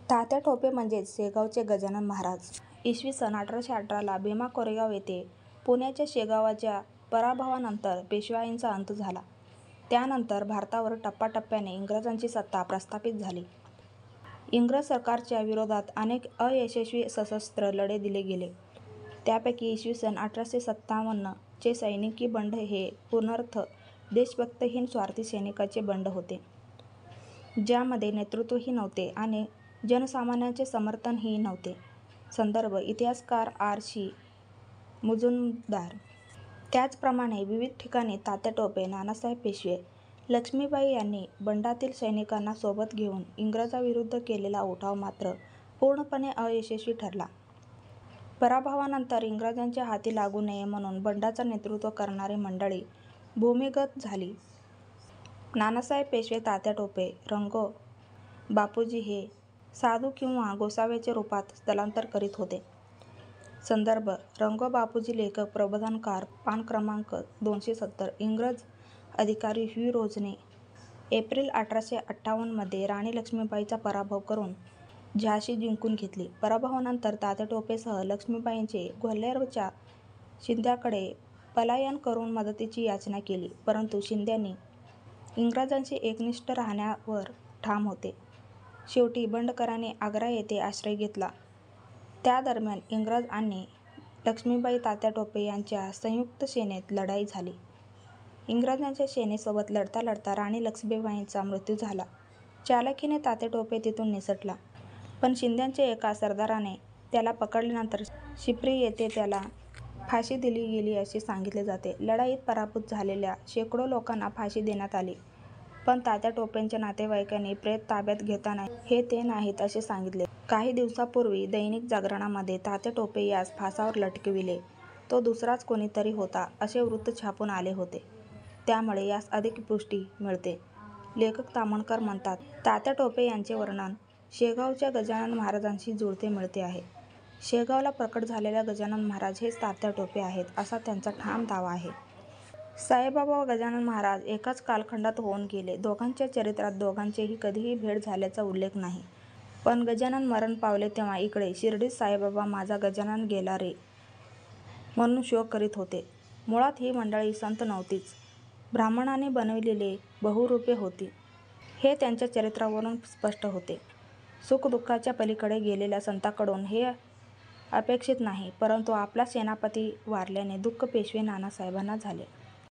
तात्या टोपे म्हणजेच शेगावचे गजानन महाराज. इसवी सन 1818ला भीमा कोरेगाव येथे पुण्याच्या शेगावच्या पराभवानंतर पेशवाईचा अंत झाला. त्यानंतर भारतावर टप्प्याटप्प्याने इंग्रजांची सत्ता प्रस्थापित झाली. इंग्रज सरकारच्या विरोधात अनेक अयशस्वी सशस्त्र लढे दिले गेले. त्यापैकी इसवी सन 1857 चे सैनिकी बंड हे पूर्णतः देशभक्तहीन स्वार्थी सैनिकांचे बंड होते, ज्यामध्ये नेतृत्वही नव्हते आणि जनसामान्यांचे समर्थनही नव्हते. संदर्भ इतिहासकार आर. सी. मुजुमदार. त्याचप्रमाणे विविध ठिकाणी तात्या टोपे, नानासाहेब पेशवे, लक्ष्मीबाई यांनी बंडातील सैनिकांना सोबत घेऊन इंग्रजांविरुद्ध केलेला उठाव मात्र पूर्णपणे अयशस्वी ठरला. पराभवानंतर इंग्रजांच्या हाती लागू नये म्हणून बंडाचं नेतृत्व करणारी मंडळी भूमिगत झाली. नानासाहेब पेशवे तात्या टोपे, रंगो बापूजी हे साधू किंवा गोसाव्याच्या रूपात स्थलांतर करीत होते. संदर्भ रंगो बापूजी. लेखक प्रबोधनकार, पान क्रमांक 270. इंग्रज अधिकारी ह्यू रोजने एप्रिल 1858 मध्ये राणी लक्ष्मीबाईंचा पराभव करून झाशी जिंकून घेतली. पराभवानंतर तात्या टोपेसह लक्ष्मीबाईंचे ग्वाल्हेरच्या शिंद्याकडे पलायन करून मदतीची याचना केली, परंतु शिंद्यांनी इंग्रजांशी एकनिष्ठ राहण्यावर ठाम होते. शेवटी बंडखोरांनी आग्रा येथे आश्रय घेतला. त्यादरम्यान इंग्रज आणि लक्ष्मीबाई तात्या टोपे यांच्या संयुक्त सेनेत लढाई झाली. इंग्रजांच्या सेनेसोबत लढता लढता राणी लक्ष्मीबाईंचा मृत्यू झाला. चालाखीने तात्या टोपे तिथून निसटला, पण शिंद्यांच्या एका सरदाराने त्याला पकडल्यानंतर शिप्री येथे त्याला फाशी दिली गेली असे सांगितले जाते. लढाईत पराभूत झालेल्या शेकडो लोकांना फाशी देण्यात आली, पण तात्या टोपेंच्या नातेवाईकांनी प्रेत ताब्यात घेताना हे ते नाहीत असे सांगितले. काही दिवसांपूर्वी दैनिक जागरणमध्ये तात्या टोपे यास फासावर लटकविले, तो दुसराच कोणीतरी होता असे वृत्त छापून आले होते, त्यामुळे यास अधिक पुष्टी मिळते. लेखक ताम्हणकर म्हणतात, तात्या टोपे यांचे वर्णन शेगावच्या गजानन महाराजांशी जुळते मिळते आहे. शेगावला प्रकट झालेल्या गजानन महाराज हेच तात्या टोपे आहेत असा त्यांचा ठाम दावा आहे. साईबाबा व गजानन महाराज एकाच कालखंडात होऊन गेले. दोघांच्या चरित्रात दोघांचीही कधीही भेट झाल्याचा उल्लेख नाही. पण गजानन मरण पावले तेव्हा इकडे शिर्डीत साईबाबा माझा गजानन गेला रे म्हणून शोक करीत होते. मुळात ही मंडळी संत नव्हतीच, ब्राह्मणांनी बनविलेली बहुरूपे होती, हे त्यांच्या चरित्रावरून स्पष्ट होते. सुखदुःखाच्या पलीकडे गेलेल्या संतांकडून हे अपेक्षित नाही, परंतु आपला सेनापती वारल्याने दुःख पेशवे नानासाहेबांना झाले.